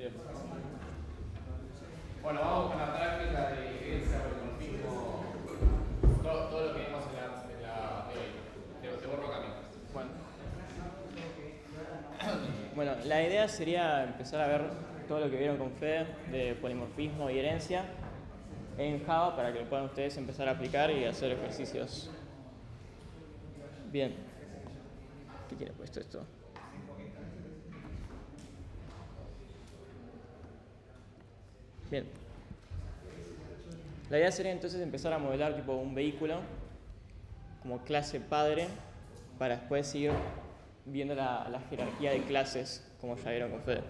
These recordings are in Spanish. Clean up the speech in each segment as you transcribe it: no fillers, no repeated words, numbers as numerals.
Bien. Bueno, vamos con la práctica de evidencia, polimorfismo, todo lo que vimos en la teoría. Te borro camino. Bueno, la idea sería empezar a ver todo lo que vieron con Fede de polimorfismo y herencia en Java para que lo puedan ustedes empezar a aplicar y hacer ejercicios. Bien. ¿Qué tiene puesto esto? Bien. La idea sería entonces empezar a modelar tipo un vehículo como clase padre para después ir viendo la jerarquía de clases como ya vieron con Fede.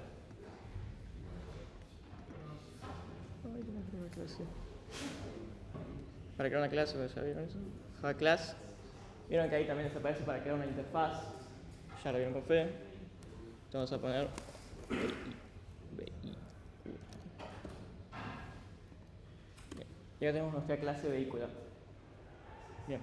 Para crear una clase, ¿ya vieron eso? Java Class. Vieron que ahí también les aparece para crear una interfaz. Ya lo vieron con Fede. Entonces vamos a poner BI. Y acá tenemos nuestra clase vehículo. Bien.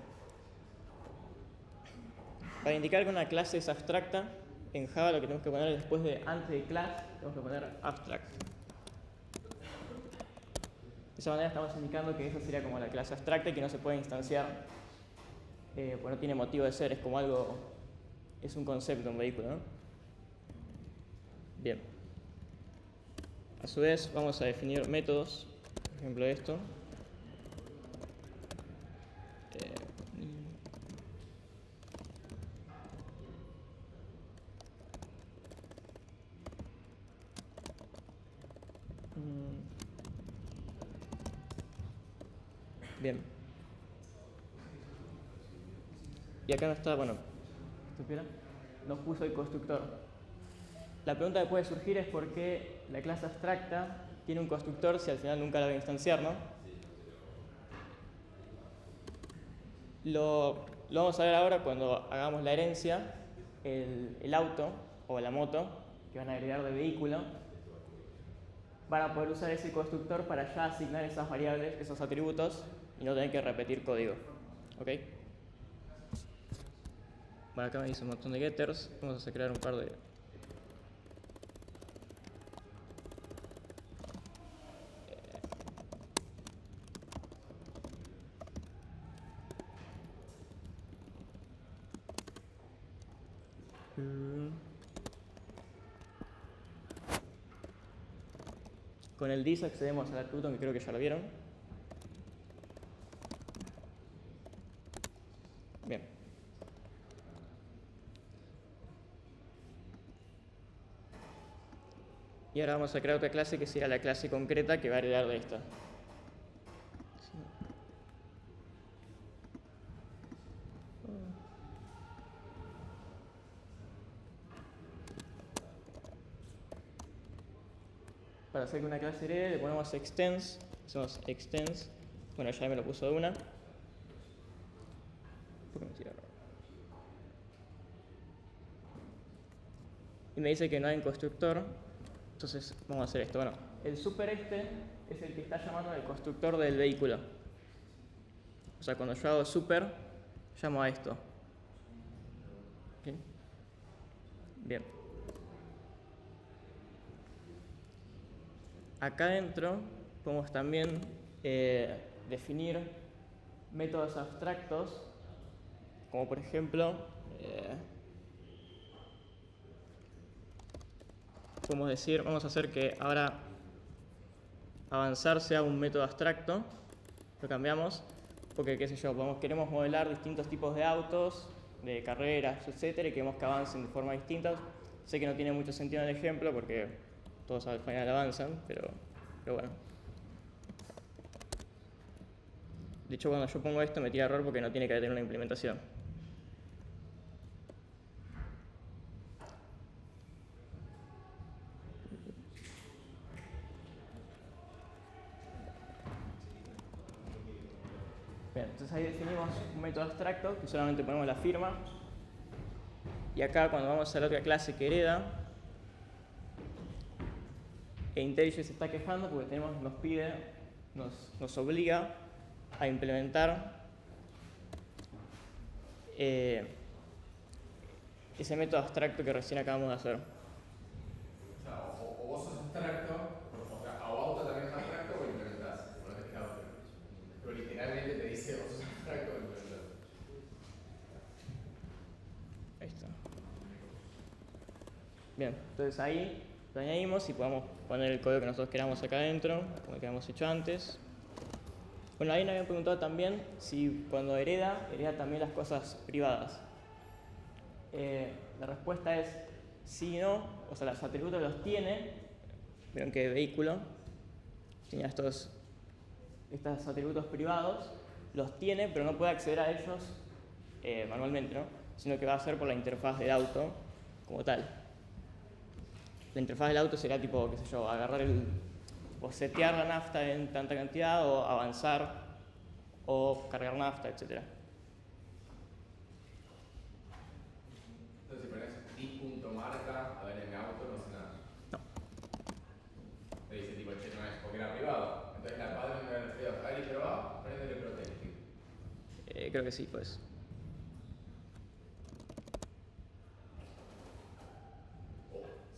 Para indicar que una clase es abstracta, en Java lo que tenemos que poner después de antes de class, tenemos que poner abstract. De esa manera estamos indicando que esa sería como la clase abstracta y que no se puede instanciar, porque no tiene motivo de ser, es como algo, es un concepto, un vehículo, ¿no? Bien. A su vez vamos a definir métodos, por ejemplo esto. Bien. Y acá no está, bueno, nos puso el constructor. La pregunta que puede surgir es por qué la clase abstracta tiene un constructor si al final nunca la va a instanciar, ¿no? Lo vamos a ver ahora cuando hagamos la herencia, el auto o la moto que van a heredar de vehículo, van a poder usar ese constructor para ya asignar esas variables, esos atributos, y no tener que repetir código. ¿Ok? Bueno, acá me dice un montón de getters. Vamos a crear un par de... Con el dis accedemos al atributo que creo que ya lo vieron. Bien. Y ahora vamos a crear otra clase que será la clase concreta que va a heredar de esta. Para hacer que una clase herede le ponemos extends, hacemos extends, bueno ya me lo puso de una. ¿Por qué me tira error? Y me dice que no hay un constructor, entonces vamos a hacer esto. Bueno, el super este es el que está llamando al constructor del vehículo. O sea, cuando yo hago super, llamo a esto. ¿Okay? Bien. Acá adentro podemos también definir métodos abstractos, como por ejemplo, podemos decir, vamos a hacer que ahora avanzar sea un método abstracto, lo cambiamos, porque qué sé yo, queremos modelar distintos tipos de autos, de carreras, etcétera, y queremos que avancen de forma distinta. Sé que no tiene mucho sentido en el ejemplo porque todos al final avanzan, pero bueno. De hecho, cuando yo pongo esto me tira error porque no tiene que tener una implementación. Bien, entonces ahí definimos un método abstracto que solamente ponemos la firma. Y acá cuando vamos a la otra clase que hereda, IntelliJ se está quejando porque nos pide, nos obliga a implementar ese método abstracto que recién acabamos de hacer. O sea, o vos sos abstracto Bien, entonces ahí lo añadimos y podemos poner el código que nosotros queramos acá adentro, como el que habíamos hecho antes. Bueno, ahí nos habían preguntado también si cuando hereda también las cosas privadas. La respuesta es sí y no, o sea, los atributos los tiene. Vieron que vehículo tenía estos atributos privados, los tiene, pero no puede acceder a ellos manualmente, ¿no? Sino que va a ser por la interfaz del auto como tal. La interfaz del auto será tipo, qué sé yo, agarrar o setear la nafta en tanta cantidad, o avanzar, o cargar nafta, etc. Entonces, si pones di.marca, a ver, en mi auto no hace nada. No. Te dice tipo, che, no es porque era privado. Entonces la padre no era privado. A ver, pero va, prendele protective. Creo que sí, pues.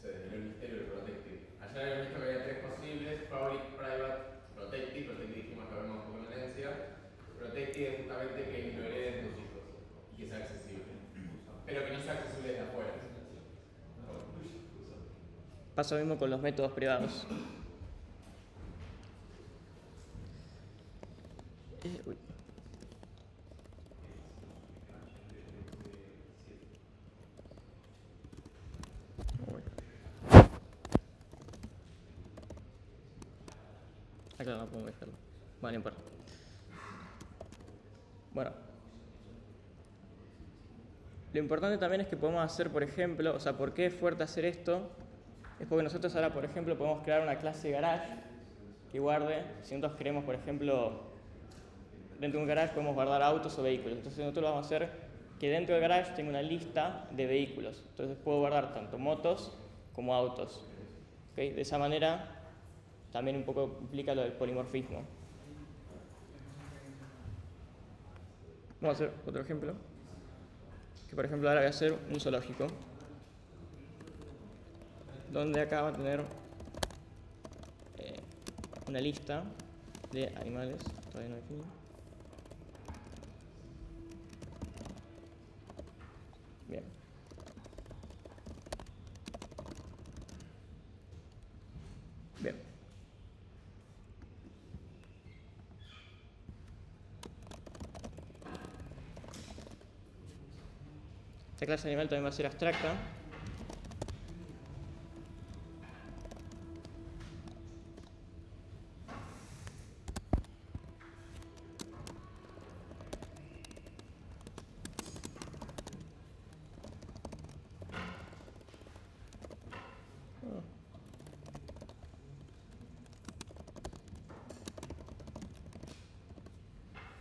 Se desveló el misterio del protective. Ayer habíamos visto que había tres posibles: public, private, protective. Protective dijimos que vemos con una herencia. Protective es justamente que lo hereden tus hijos y que sea accesible. Pero que no sea accesible desde afuera. Pasa lo mismo con los métodos privados. Uy. Acá no podemos dejarlo. Vale, no importa. Bueno. Lo importante también es que podemos hacer, por ejemplo, o sea, ¿por qué es fuerte hacer esto? Es porque nosotros ahora, por ejemplo, podemos crear una clase garage que guarde, si nosotros queremos, por ejemplo, dentro de un garage podemos guardar autos o vehículos. Entonces nosotros vamos a hacer que dentro del garage tenga una lista de vehículos. Entonces puedo guardar tanto motos como autos. ¿Okay? De esa manera también un poco implica lo del polimorfismo. Vamos a hacer otro ejemplo. Que por ejemplo ahora voy a hacer un zoológico. Donde acá va a tener una lista de animales, todavía no definí. Bien. Bien. Esta clase de animal también va a ser abstracta.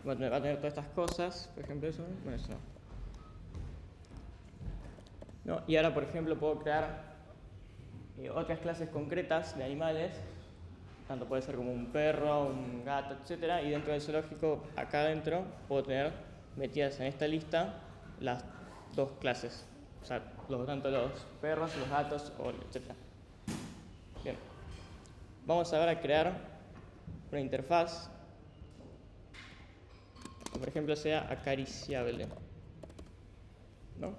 Va a tener todas estas cosas, por ejemplo eso, bueno, eso no. Y ahora, por ejemplo, puedo crear otras clases concretas de animales, tanto puede ser como un perro, un gato, etc. Y dentro del zoológico, acá adentro, puedo tener metidas en esta lista las dos clases, o sea, tanto los perros, los gatos, etc. Bien. Vamos ahora a crear una interfaz que, por ejemplo, sea acariciable, ¿no?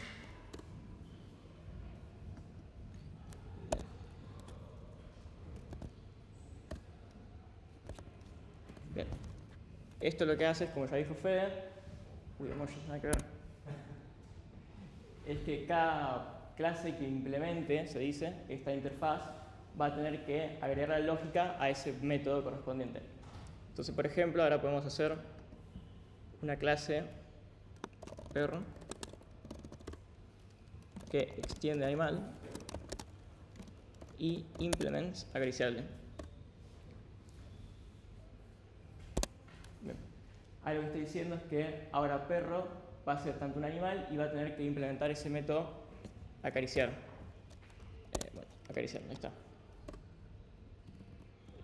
Bien. Esto lo que hace es, como ya dijo Fede, nada que ver, es que cada clase que implemente, se dice, esta interfaz, va a tener que agregar la lógica a ese método correspondiente. Entonces, por ejemplo, ahora podemos hacer una clase perro que extiende animal y implements acariciable. Bien. Ahora lo que estoy diciendo es que ahora perro va a ser tanto un animal y va a tener que implementar ese método acariciar. Bueno, acariciar, ahí está.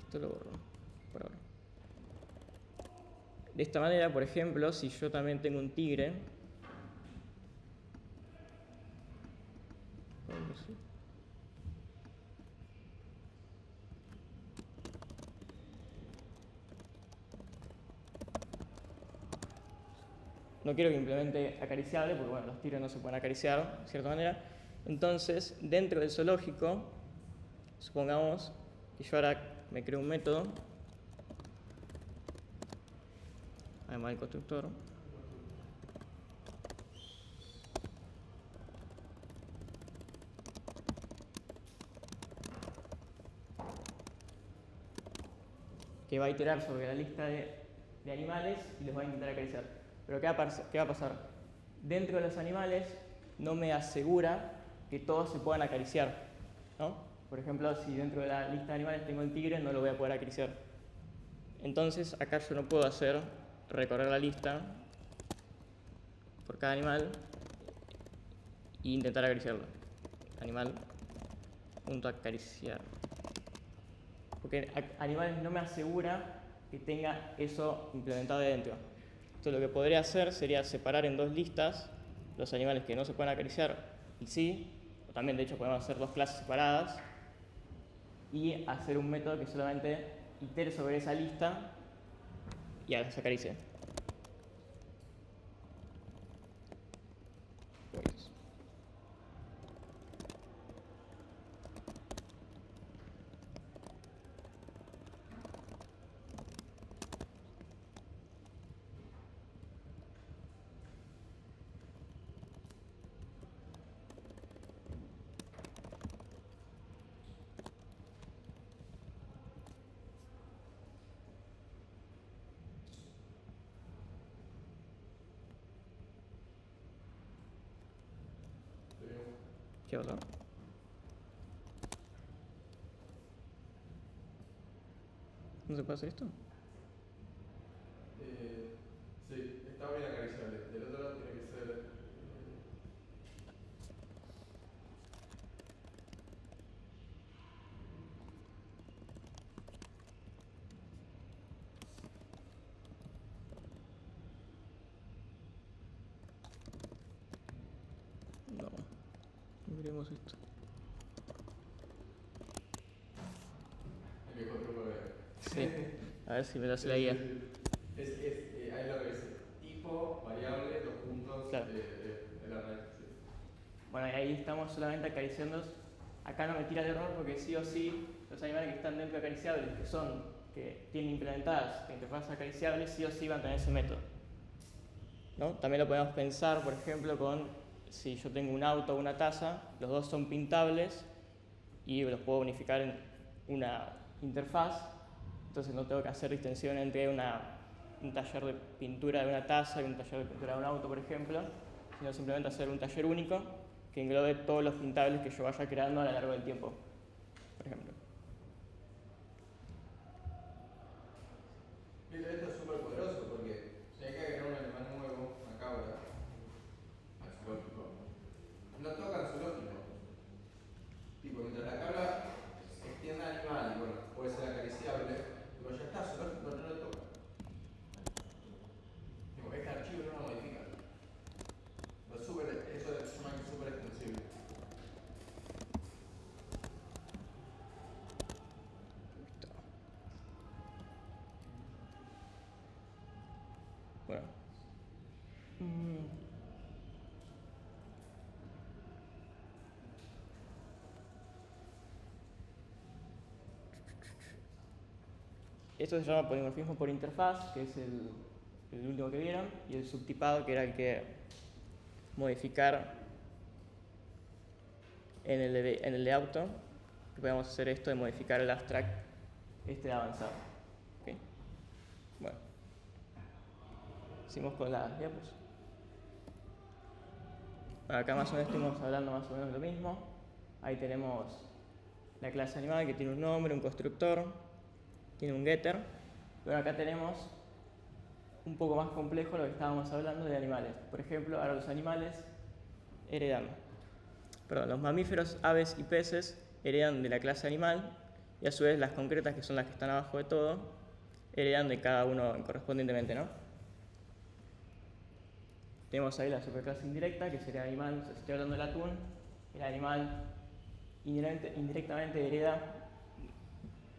Esto lo borro por ahora. De esta manera, por ejemplo, si yo también tengo un tigre, no quiero que implemente acariciable, porque bueno, los tigres no se pueden acariciar de cierta manera. Entonces, dentro del zoológico, supongamos que yo ahora me creo un método, además del constructor, que va a iterar sobre la lista de animales y los va a intentar acariciar. Pero ¿qué va a pasar? Dentro de los animales no me asegura que todos se puedan acariciar, ¿no? Por ejemplo, si dentro de la lista de animales tengo el tigre, no lo voy a poder acariciar. Entonces, acá yo no puedo recorrer la lista por cada animal e intentar acariciarlo. Animal, punto acariciar. Porque animales no me asegura que tenga eso implementado dentro. Entonces, lo que podría hacer sería separar en dos listas los animales que no se pueden acariciar y sí, o también de hecho podemos hacer dos clases separadas y hacer un método que solamente itere sobre esa lista y las acaricie. ¿Qué pasó? ¿No se puede hacer esto? Sí, está bien acariciable. Del otro lado tiene que ser. No. Miremos esto. El viejo truco de. Sí. A ver si me das la guía. Ahí lo que dice. Tipo, variable, dos puntos Claro. de la red. Sí. Bueno, ahí estamos solamente acariciando. Acá no me tira el error porque sí o sí los animales que están dentro de acariciables, que tienen implementadas interfaces acariciables, sí o sí van a tener ese método, ¿no? También lo podemos pensar, por ejemplo, con si yo tengo un auto o una taza, los dos son pintables y los puedo unificar en una interfaz, entonces no tengo que hacer distinción entre un taller de pintura de una taza y un taller de pintura de un auto, por ejemplo, sino simplemente hacer un taller único que englobe todos los pintables que yo vaya creando a lo largo del tiempo, por ejemplo. Esto es súper poderoso porque si hay que agregar un animal nuevo, una cabra, al zoológico, no tocan zoológico. Tipo, mientras la cabra extienda animal y bueno, puede ser acariciable, pero ya está, zoológico no lo toca. Tipo, este archivo no lo modifica. Eso se llama súper extensible. Bueno. Esto se llama polimorfismo por interfaz, que es el último que vieron, y el subtipado, que era el que modificar en el de auto, que podemos hacer esto de modificar el abstract de avanzado. ¿Okay? Bueno, seguimos con las diapos. Bueno, acá más o menos estuvimos hablando más o menos lo mismo. Ahí tenemos la clase animal que tiene un nombre, un constructor, tiene un getter. Pero acá tenemos un poco más complejo lo que estábamos hablando de animales. Por ejemplo, ahora los animales los mamíferos, aves y peces heredan de la clase animal y a su vez las concretas, que son las que están abajo de todo, heredan de cada uno correspondientemente, ¿no? Tenemos ahí la superclase indirecta, que sería animal, si estoy hablando del atún, el animal indirectamente hereda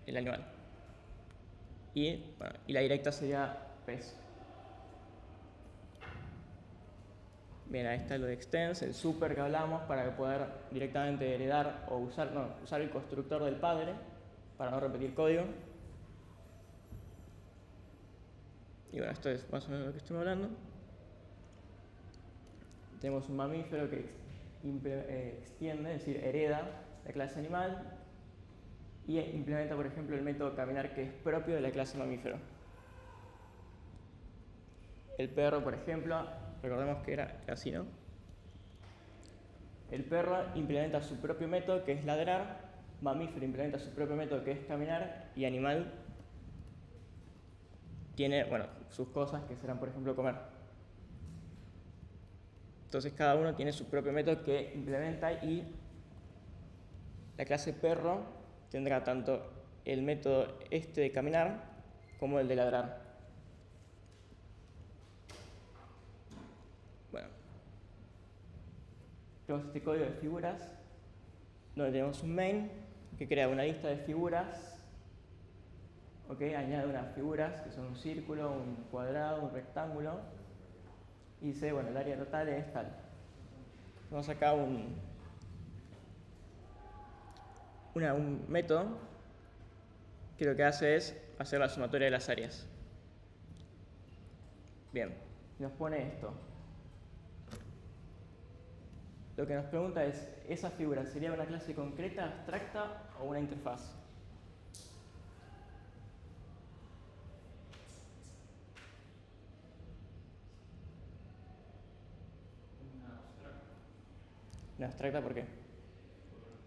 el animal. Y la directa sería pez. Bien, ahí está lo de extends, el super que hablamos para poder directamente heredar o usar el constructor del padre para no repetir código. Y bueno, esto es más o menos lo que estoy hablando. Tenemos un mamífero que extiende, es decir, hereda la clase animal y implementa, por ejemplo, el método caminar que es propio de la clase mamífero. El perro, por ejemplo, recordemos que era así, ¿no? El perro implementa su propio método que es ladrar, mamífero implementa su propio método que es caminar y animal tiene, bueno, sus cosas que serán, por ejemplo, comer. Entonces cada uno tiene su propio método que implementa y la clase perro tendrá tanto el método este de caminar como el de ladrar. Bueno, tenemos este código de figuras donde tenemos un main que crea una lista de figuras, ¿okay? Añade unas figuras que son un círculo, un cuadrado, un rectángulo y dice, bueno, el área total es tal. Tenemos acá un método que lo que hace es hacer la sumatoria de las áreas. Bien, nos pone esto. Lo que nos pregunta es, ¿esa figura sería una clase concreta, abstracta o una interfaz? ¿Una abstracta por qué?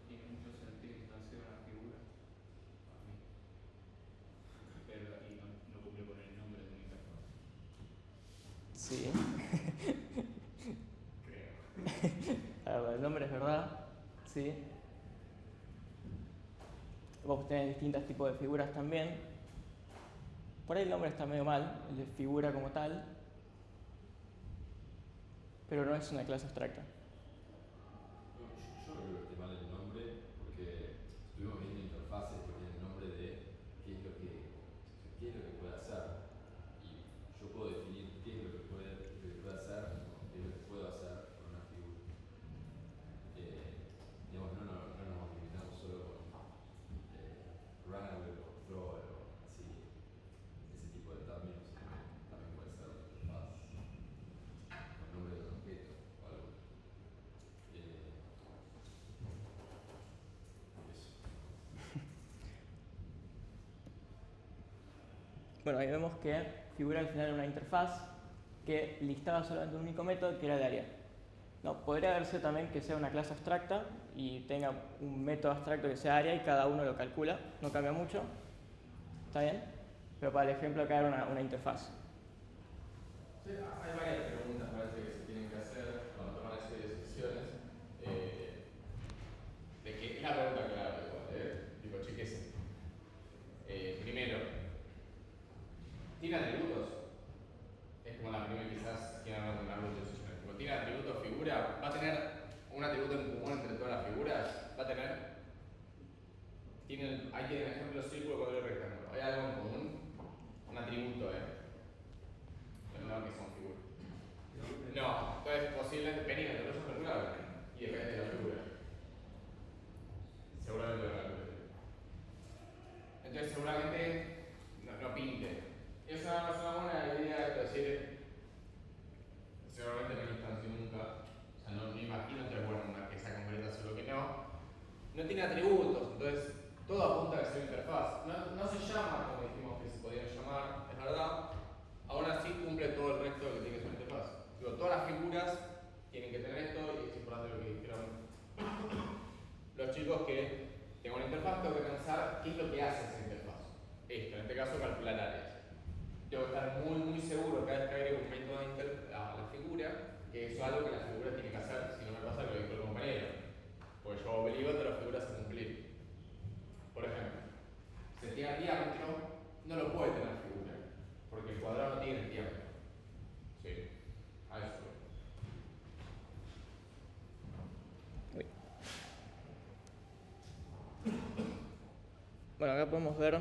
Tiene mucho sentido hacer una figura para mí, pero y no cumple con el nombre de mi interfaz. Sí. Creo. A ver, el nombre es verdad, sí. Vos tenés distintos tipos de figuras también. Por ahí el nombre está medio mal, el de figura como tal, pero no es una clase abstracta. Yo creo que esté mal el nombre porque estuvimos viendo interfaces que tienen el nombre de qué es lo que puede hacer. Y yo puedo definir qué es lo que puede hacer, qué es lo que puedo hacer con una figura. Digamos, no nos limitamos solo con runnable o thrower o así, ese tipo de términos, sino que también puede ser una interfaz con nombre de un objeto o algo. Bueno, ahí vemos que figura al final una interfaz que listaba solamente un único método que era el área. No, podría verse también que sea una clase abstracta y tenga un método abstracto que sea área y cada uno lo calcula, no cambia mucho, ¿está bien? Pero para el ejemplo acá era una interfaz. Sí, hay varias preguntas parece que se tienen que hacer cuando toman ese de decisiones. De que es la pregunta clave igual, tipo, chequese. Primero, ¿tiene atributos? Es como la primera quizás quieren hablar de un árbol de decisiones. Tipo, ¿tiene atributos figura? ¿Va a tener un atributo en común entre todas las figuras? ¿Va a tener? Ahí tienen ejemplo círculo, cuadrado y rectángulo. ¿Hay algo en común? Un atributo, no que son figuras. No, entonces posiblemente perímetro, pero eso es calculable. Y depende de la figura. Seguramente lo calcule. Entonces seguramente no pinte. Esa es una buena idea, es decir, seguramente no instancio nunca. O sea, no me imagino que una pieza concreta, solo que no. No tiene atributos, entonces todo apunta a que sea interfaz. No se llama como dijimos que se podía llamar, es verdad. Aún así cumple todo el resto de lo que tiene que ser interfaz. Digo, todas las figuras tienen que tener esto y es importante lo que dijeron los chicos que tengo una interfaz, tengo que pensar qué es lo que hace esa interfaz. Esto, en este caso calcular áreas. Tengo que estar muy seguro cada vez que agrego un método a la figura, que eso es algo que la figura tiene que hacer, si no me pasa lo que dijo el compañero. Pues yo obligo a todas las figuras a cumplir. Por ejemplo, si tiene diámetro, no lo puede tener figura, porque el cuadrado no tiene diámetro. Sí, a eso. Bueno, acá podemos ver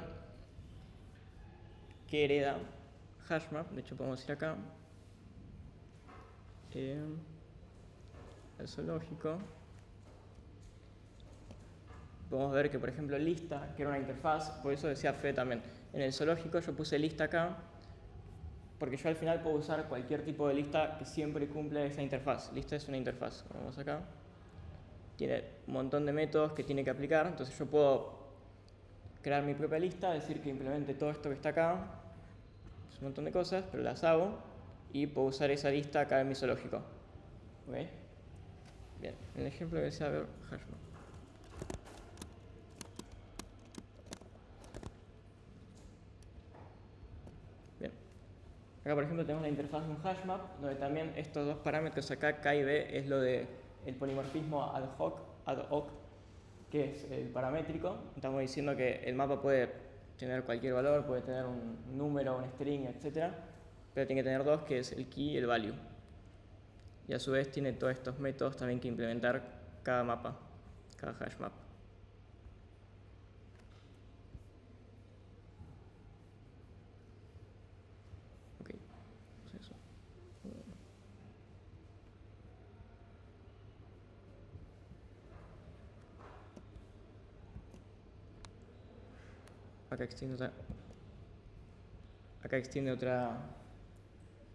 que hereda hashmap, de hecho podemos ir acá. el zoológico, podemos ver que, por ejemplo, lista, que era una interfaz, por eso decía Fede también, en el zoológico yo puse lista acá, porque yo al final puedo usar cualquier tipo de lista que siempre cumple esa interfaz. Lista es una interfaz. Vamos acá. Tiene un montón de métodos que tiene que aplicar, entonces yo puedo crear mi propia lista, decir que implemente todo esto que está acá, es un montón de cosas, pero las hago y puedo usar esa lista acá en mi zoológico. ¿Ok? Bien, el ejemplo que decía ver hashmap. Bien. Acá, por ejemplo, tenemos la interfaz de un hashmap, donde también estos dos parámetros acá, K y B, es lo de el polimorfismo ad hoc, que es el paramétrico. Estamos diciendo que el mapa puede tener cualquier valor, puede tener un número, un string, etc. Pero tiene que tener dos, que es el key y el value. Y a su vez tiene todos estos métodos también que implementar cada mapa, cada hash map. Ok, pues eso. Acá extiende otra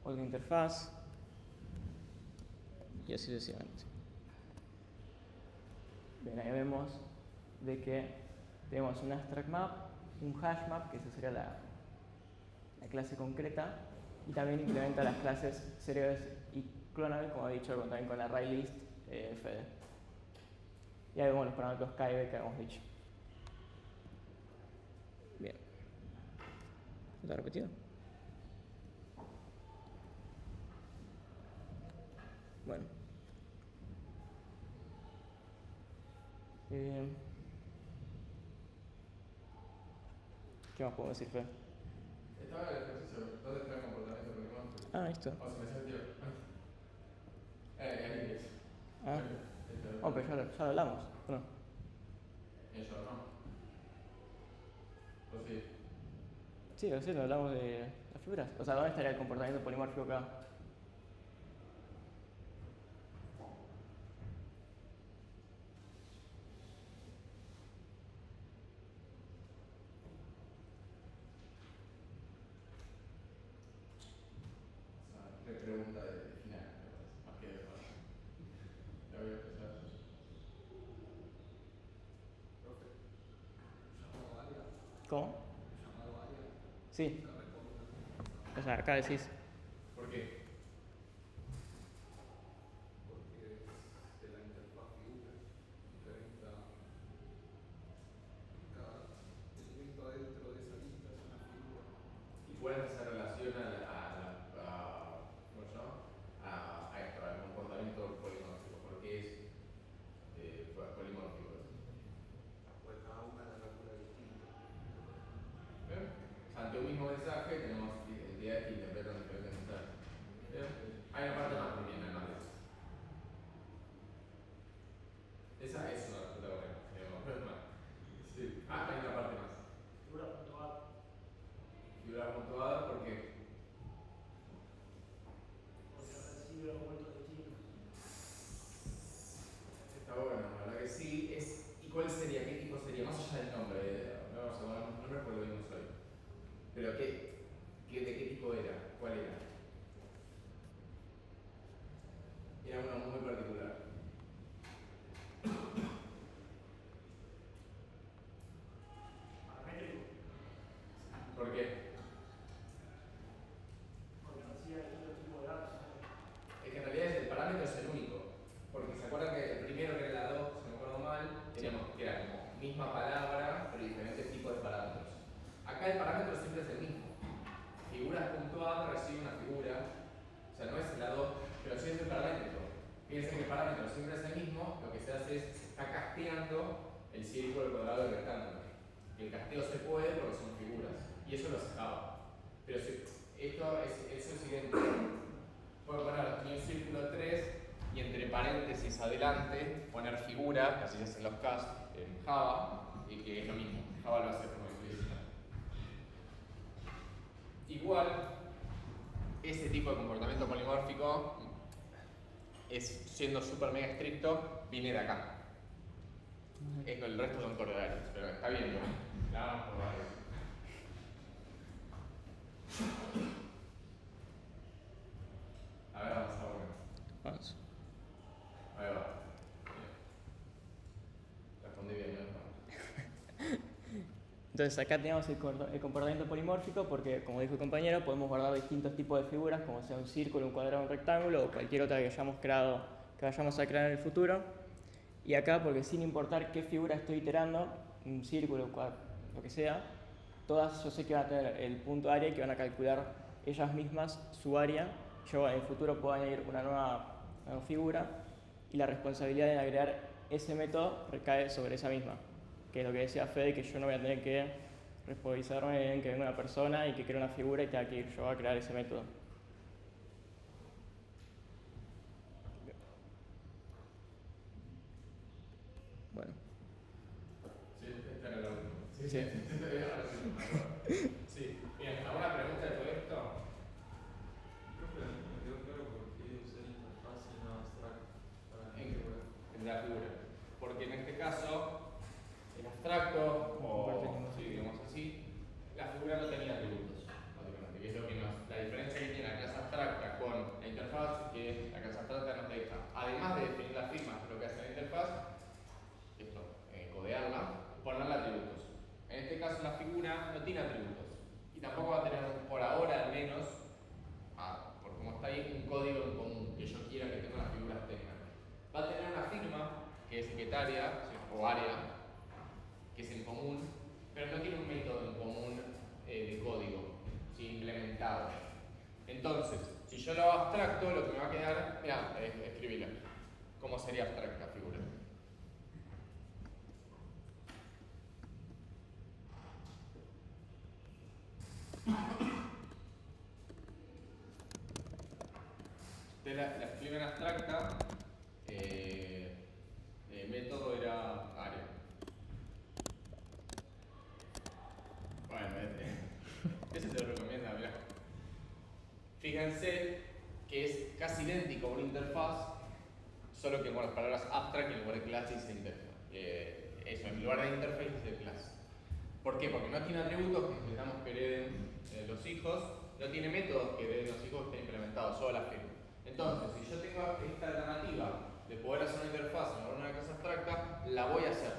interfaz y así sucesivamente. Bien, ahí vemos de que tenemos un abstract map, un hash map, que esa sería la clase concreta, y también implementa las clases serial y clonal, como he dicho, también con ArrayList, Fede. Y ahí vemos los parámetros K y B que habíamos dicho. Bien. ¿Está repetido? Bueno. ¿Qué más podemos decir, Fede? Estaba el ejercicio. ¿Dónde está el comportamiento polimórfico? Ah, listo. O se me salió. Ahí es. Ah. Oh, pero ya lo hablamos, ¿o no? Eso no. ¿O sí? Sí, recién hablamos de las figuras. O sea, ¿dónde estaría el comportamiento polimórfico acá? Qué pregunta de final, más que de paso. La voy a empezar. Profe, llamado área. ¿Cómo? Llamado área. Sí. O sea, acá decís. ¿Por qué? ¿Puedes hacer relación ¿cómo se llama? A esto, al comportamiento polimórfico? ¿Por qué es polimórfico? Pues cada una la calcula distinto. ¿Bien? Ante un mismo mensaje tenemos entidades que interpretan diferentes mensajes. ¿Bien? Hay una parte más también, además de eso. Esa es una respuesta buena. Sí. Ah, hay una parte más. Figura puntuada porque recibe argumentos distintos. Está bueno, la verdad que sí. ¿Y cuál sería? ¿Qué tipo sería? Más allá del nombre, no me recuerdo bien hoy. Pero ¿de qué tipo era? ¿Cuál era? Era uno muy particular. Paramétrico. ¿Por qué? Es que en realidad el parámetro es el único. Porque se acuerdan que el primero que era la 2, si no me acuerdo mal, teníamos que era como misma palabra, pero diferentes tipos de parámetros. Acá el parámetro siempre es el mismo. Figuras.add recibe una figura, o sea, no es la 2, pero sí es el parámetro. Fíjense que el parámetro siempre es el mismo, lo que se hace es, se está casteando el círculo, el cuadrado y el rectángulo. Y el casteo se puede porque son figuras. Y eso lo hace Java. Pero si, esto es el siguiente. Puedo poner un círculo 3 y entre paréntesis adelante poner figura, que así se hacen los cast en Java, y que es lo mismo. Java lo hace como explícito. Igual, ese tipo de comportamiento polimórfico siendo súper mega estricto, viene de acá. El resto son corredores, pero está bien, ¿no? La vamos por varios. A ver, vamos a ver. Vamos. Ahí va. Respondí bien, ¿no? Entonces acá tenemos el comportamiento polimórfico porque, como dijo el compañero, podemos guardar distintos tipos de figuras, como sea un círculo, un cuadrado, un rectángulo o cualquier otra que hayamos creado, que vayamos a crear en el futuro. Y acá, porque sin importar qué figura estoy iterando, un círculo, lo que sea, todas yo sé que van a tener el punto área y que van a calcular ellas mismas su área. Yo en el futuro puedo añadir una nueva figura y la responsabilidad de agregar ese método recae sobre esa misma, que es lo que decía Fede, que yo no voy a tener que responsabilizarme en que venga una persona y que cree una figura y tenga que ir yo a crear ese método. Bueno. Sí, esta era la última. Sí. Sí. Bien, ¿alguna pregunta de todo esto? Profe, me quedó claro por qué usar interfaz y no abstracto para la figura. En la figura. Porque en este caso, el abstracto, o sí, digamos así, la figura no tenía atributos, básicamente, que es lo que la diferencia que tiene la clase abstracta con la interfaz, que la clase abstracta nos deja, además de definir las firmas, lo que hace la interfaz, esto, codearla, ponerle atributos. En este caso la figura no tiene atributos y tampoco va a tener, por ahora al menos, por como está ahí, un código en común que yo quiera que todas las figuras tengan. Va a tener una firma que es etiquetaria o área, que es en común, pero no tiene un método en común de código, ¿sí? Implementado. Entonces, si yo lo hago abstracto, lo que me va a quedar, mirá, escribirla. ¿Cómo sería abstracta figura? Ustedes la escriben abstracta, el método era área. Bueno, eso se lo recomienda, mirá. Fíjense que es casi idéntico a una interfaz, solo que con las palabras abstract en lugar de clase dice interfaz. Eso, en lugar de interface dice clase. ¿Por qué? Porque no tiene atributos que necesitamos que hereden los hijos, no tiene métodos que hereden los hijos que estén implementados, solo la firma. Entonces, si yo tengo esta alternativa de poder hacer una interfaz en lugar de una clase abstracta, la voy a hacer.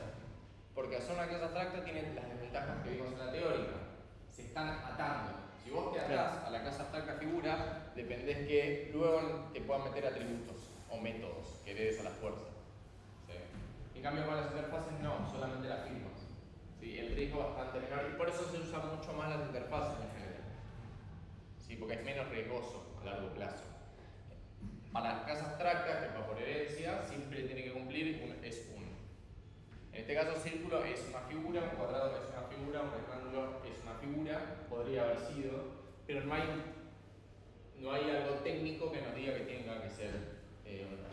Porque hacer una clase abstracta tiene las desventajas que vimos en la teórica. Se están atando. Si vos te atás a la clase abstracta figura, dependés que luego te puedan meter atributos o métodos que heredes a la fuerza. ¿Sí? En cambio, con las interfaces no, solamente las firmas. ¿Sí? El riesgo es bastante menor y por eso se usan mucho más las interfaces en general. ¿Sí? Porque es menos riesgoso a largo plazo. Para las clases abstractas, que por herencia, siempre tiene que cumplir es 1. En este caso, círculo es una figura, un cuadrado es una figura, un rectángulo es una figura, podría haber sido, pero no hay algo técnico que nos diga que tenga que ser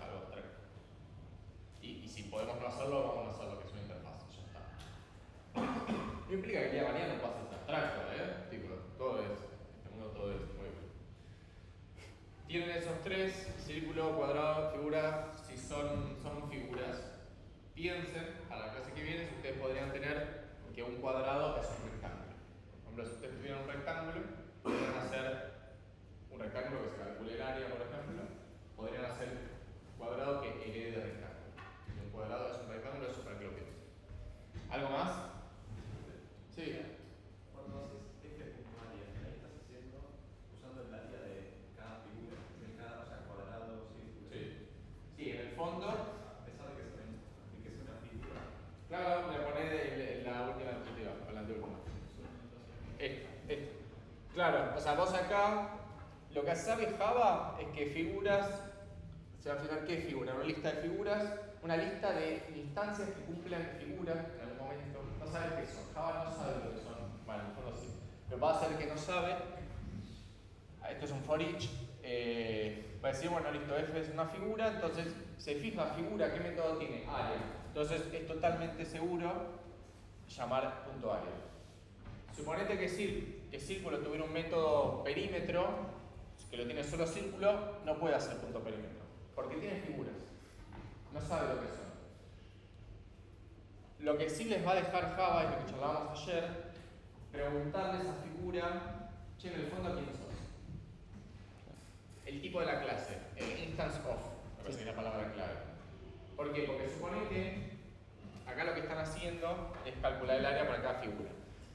algo abstracto. Y si podemos no hacerlo, vamos a hacerlo, que es una interfaz, ya está. No implica que el día de mañana no pueda ser abstracto, Tipo, todo es, este mundo todo es muy bien. Tienen esos tres, círculo, cuadrado, figura, si son figuras. Piensen, para la clase que viene, si ustedes podrían tener que un cuadrado es un rectángulo. Por ejemplo, si ustedes tuvieran un rectángulo, podrían hacer un rectángulo que se calcule el área, por ejemplo, podrían hacer un cuadrado que herede de rectángulo. Si un cuadrado es un rectángulo, eso para que lo piensen. ¿Algo más? Sí. Cuando haces este punto área, ahí estás haciendo, usando el área de cada figura, de cada, o sea, cuadrado, círculo. Sí. Sí, en el fondo. A pesar de que es una figura. Claro, le pones la última diapositiva, o la anteúltima. Claro, o sea, vos acá, lo que sabe Java es que figuras, se va a fijar qué figura, una lista de figuras, una lista de instancias que cumplen figuras en algún momento. No sabe qué son, Java no sabe lo que son, bueno, a lo mejor no sí, pero va a ser que no sabe. Esto es un for each, va a decir, bueno, listo, f es una figura, entonces se fija figura, ¿qué método tiene? Área. Entonces es totalmente seguro llamar punto área. Suponete que círculo tuviera un método perímetro, que lo tiene solo círculo, no puede hacer punto perímetro. porque tiene figuras. No sabe lo que son. Lo que sí les va a dejar Java, y lo que charlábamos ayer, preguntarle a esa figura, che, en el fondo, ¿quién sos? El tipo de la clase, el instance of, me parece que es la palabra clave. ¿Por qué? Porque supone que acá lo que están haciendo es calcular el área para cada figura.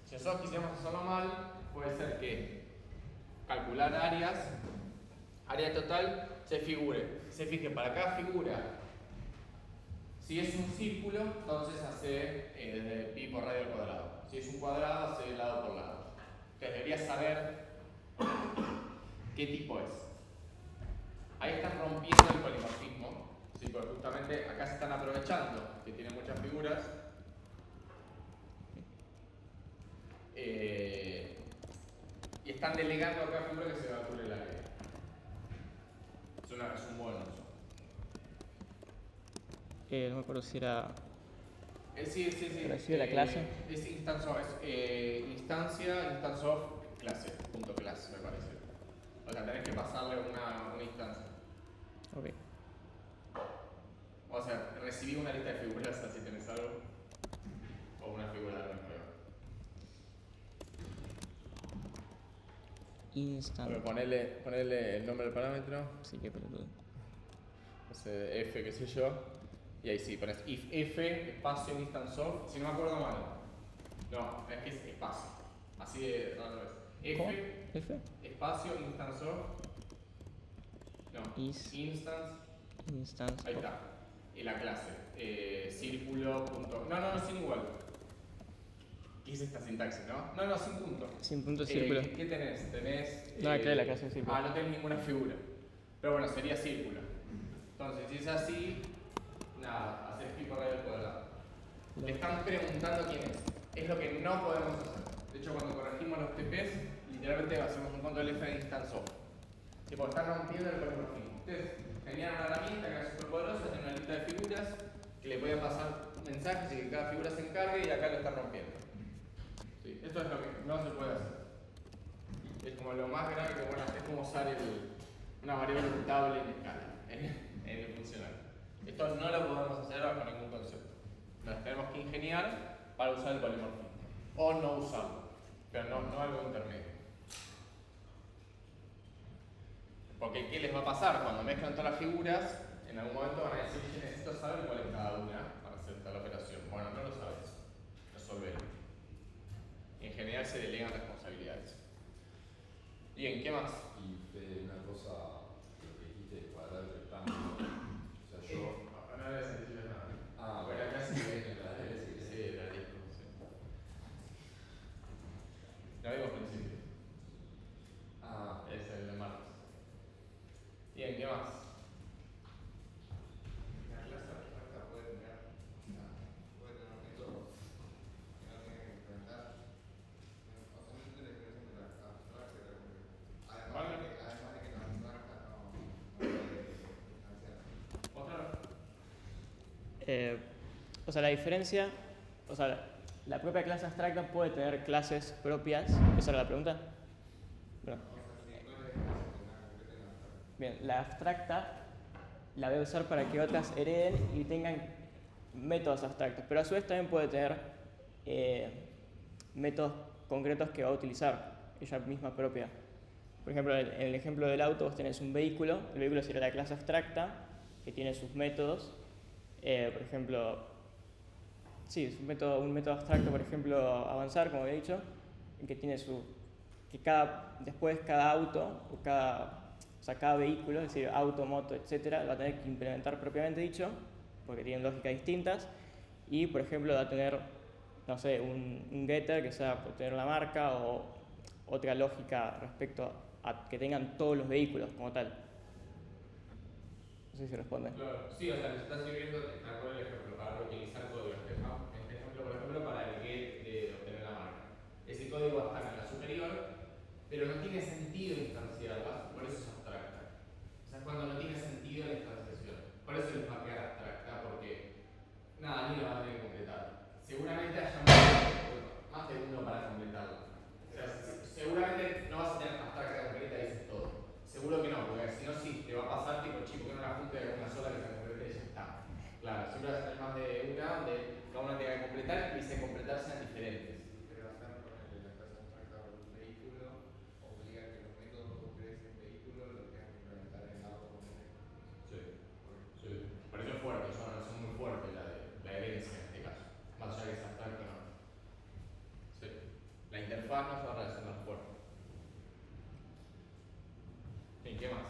Si nosotros quisiéramos hacerlo mal, puede ser que calcular área total, se fije para cada figura. Si es un círculo, entonces hace desde pi por radio al cuadrado. Si es un cuadrado, hace lado por lado. Entonces deberías saber qué tipo es. Ahí están rompiendo el polimorfismo, ¿sí? Porque justamente acá se están aprovechando que tiene muchas figuras y están delegando a cada figura que se calcule el área. Es un buen uso. No me acuerdo si era... Sí. ¿Recibe la clase? Es instance of, instance of clase, punto clase, me parece. O sea, tenés que pasarle una instancia. Ok. O sea, recibí una lista de figuras, así tenés algo. O una figura de alguna prueba. Instant. Ponerle el nombre del parámetro. Sí, qué pelotudo. No sé, F, qué sé yo. Y ahí sí, pones if F, espacio, instance of. Si no me acuerdo mal. No, es que es espacio. Así de raro es. ¿Cómo? F, F. espacio, instance of. No, Instance. Ahí está. Y la clase. Círculo, punto. No, sin igual. ¿Qué es esta sintaxis, no? No, sin punto. Sin punto círculo. ¿Qué tenés? Tenés. No, acá la clase de círculo. No tenés ninguna figura. Pero bueno, sería círculo. Entonces, si es así, nada, haces pi por radio al cuadrado. Te están preguntando quién es. Es lo que no podemos hacer. De hecho, cuando corregimos los TPs, literalmente hacemos un control F de instance of. Tipo, están rompiendo el polimorfismo. Ustedes tenían una herramienta que era súper poderosa, tienen una lista de figuras que le podían pasar mensajes y que cada figura se encargue y acá lo están rompiendo. ¿Sí? Esto es lo que no se puede hacer. Es como lo más grave que bueno, es como usar una variable mutable en escala, en el funcional. Esto no lo podemos hacer bajo ningún concepto. Nos tenemos que ingeniar para usar el polimorfismo. O no usarlo, pero no algo intermedio. Porque ¿qué les va a pasar? Cuando mezclan todas las figuras, en algún momento van a decir, yo necesito saber cuál es cada una para hacer tal operación. Bueno, no lo sabes. Resolverlo. En general se delegan responsabilidades. Bien, ¿qué más? Y Fede, una cosa, lo que dijiste de cuadrado y rectángulo. O sea, yo. No le sentido nada. Ah, Bueno, acá sí ven la sí. la disco. Lo vimos al principio. Ah, Es el de martes. Bien, ¿qué más? La clase abstracta puede tener métodos que no tiene que implementar. O sea, no entiendo la diferencia entre la abstracta y la concreta. Además de que la abstracta no puede instanciar. ¿Otra? O sea, la diferencia, o sea, la propia clase abstracta puede tener clases propias. ¿Esa era la pregunta? No. O sea, si ¿cuál es la diferencia entre una concreta y una abstracta? Bien, la abstracta la voy a usar para que otras hereden y tengan métodos abstractos, pero a su vez también puede tener métodos concretos que va a utilizar ella misma propia. Por ejemplo, en el ejemplo del auto vos tenés un vehículo, el vehículo sería la clase abstracta que tiene sus métodos. Por ejemplo, sí, es un método abstracto, por ejemplo, avanzar, como había dicho, que tiene que después cada auto o cada vehículo, es decir, auto, moto, etcétera, va a tener que implementar propiamente dicho, porque tienen lógicas distintas, y por ejemplo va a tener, no sé, un getter que sea por tener la marca o otra lógica respecto a que tengan todos los vehículos como tal. No sé si responde. Claro, sí, o sea, les está sirviendo, tal cual el ejemplo, para reutilizar código. Este ejemplo, por ejemplo, para el get de obtener la marca. Ese código va a estar en la superior, pero no tiene sentido instanciarla, por eso es abstracta. O sea, es cuando no tiene sentido la instanciación. Por eso les va a quedar abstracta, porque nada, ni la va a tener que completar. Seguramente haya más de uno para completarla. O sea, seguramente no vas a tener abstracta completa y eso es todo. Seguro que no, porque si no, sí, te va a pasar tipo, chico, que no la junte de alguna interfaz no se va a relacionar fuerte. Bien, ¿qué más?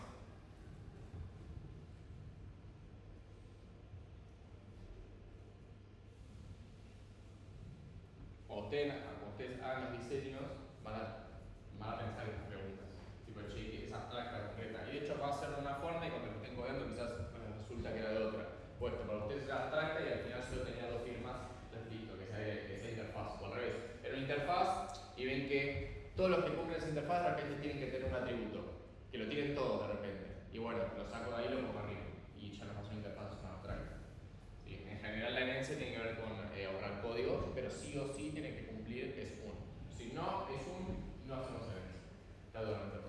Cuando ustedes hagan los diseños, van a pensar en estas preguntas. Tipo, che, ¿qué es abstracta, concreta? Y de hecho va a ser de una forma y cuando lo estén codeando quizás resulta que era de otra. Puesto, para ustedes era abstracta y al final solo tenía dos firmas, entonces listo, que sea interfaz. O al revés, era una interfaz y ven que todos los que cumplen esa interfaz de repente tienen que tener un atributo. Que lo tienen todos de repente. Y bueno, lo saco de ahí y lo pongo arriba. Y ya no es una interfaz, es una abstracta. ¿Sí? En general la herencia tiene que ver con ahorrar código, pero sí o sí tiene que cumplir es un. Si no es un, no hacemos herencia. Está totalmente roto.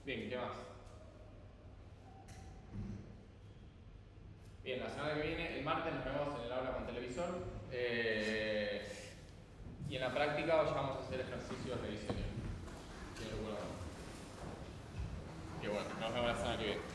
Bien, ¿qué más? Bien, la semana que viene, el martes, nos vemos en el aula con televisor. Y en la práctica ya vamos a hacer ejercicios de diseño. Que bueno, nos vemos la semana que viene.